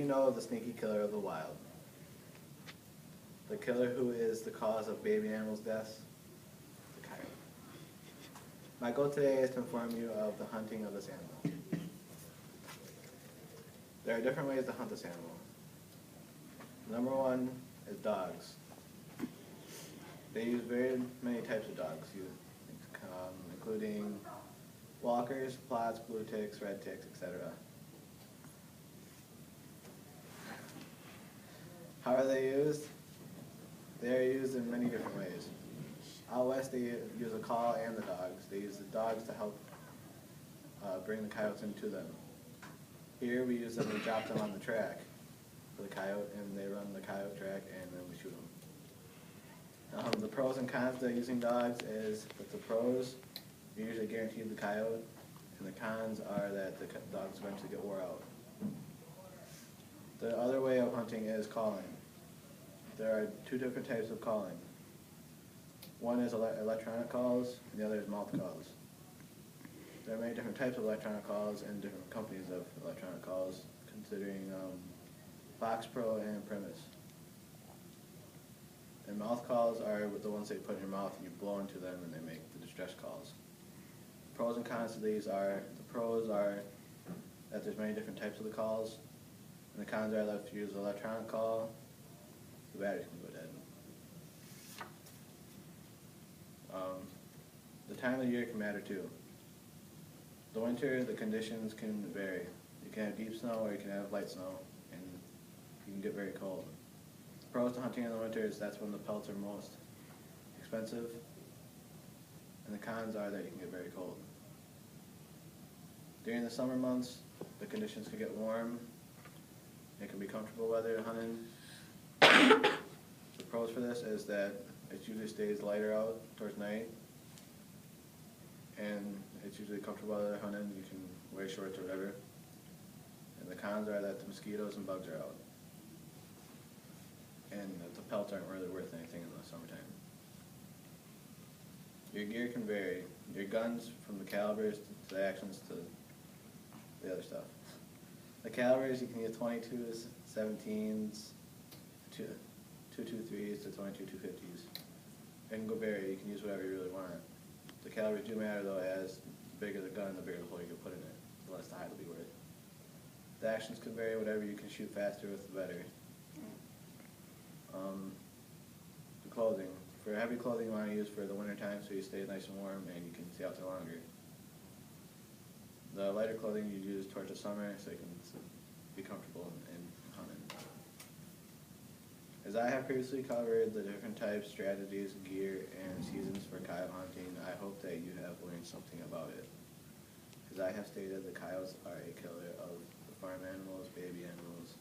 know of the sneaky killer of the wild? The killer who is the cause of baby animals' deaths? The coyote. My goal today is to inform you of the hunting of this animal. There are different ways to hunt this animal. Number one is dogs. They use very many types of dogs, including walkers, plots, blue ticks, red ticks, etc. How are they used? They are used in many different ways. Out west, they use a call and the dogs. They use the dogs to help bring the coyotes into them. Here, we use them to drop them on the track for the coyote, and they run the coyote track, and then we shoot them. The pros and cons to using dogs is that the pros, you usually guarantee the coyote, and the cons are that the dogs eventually get wore out. The other way of hunting is calling. There are two different types of calling. One is electronic calls, and the other is mouth calls. There are many different types of electronic calls and different companies of electronic calls, considering Fox Pro and Primus. And mouth calls are the ones that you put in your mouth and you blow into them and they make the distress calls. Pros and cons to these are, the pros are that there's many different types of the calls, and the cons are that if you use an electronic call, the batteries can go dead. The time of the year can matter too. The winter, the conditions can vary. You can have deep snow or you can have light snow, and you can get very cold. The pros to hunting in the winter is that's when the pelts are most expensive, and the cons are that you can get very cold. During the summer months, the conditions can get warm. It can be comfortable weather hunting. The pros for this is that it usually stays lighter out towards night, and it's usually comfortable weather hunting. You can wear shorts or whatever. And the cons are that the mosquitoes and bugs are out, and that the pelts aren't really worth anything in the summertime. Your gear can vary. Your guns, from the calibers to the actions to the other stuff. The calibers, you can get 22s, 17s, 223s to 22 250s. It can go vary. You can use whatever you really want. The calibers do matter though, as the bigger the gun, the bigger the hole you can put in it, the less the height will be worth. The actions can vary. Whatever you can shoot faster with, the better. The clothing. For heavy clothing, you want to use for the winter time so you stay nice and warm and you can stay out there longer. The lighter clothing you use towards the summer so you can be comfortable in hunting. As I have previously covered the different types, strategies, gear, and seasons for coyote hunting, I hope that you have learned something about it. As I have stated, the coyotes are a killer of the farm animals, baby animals,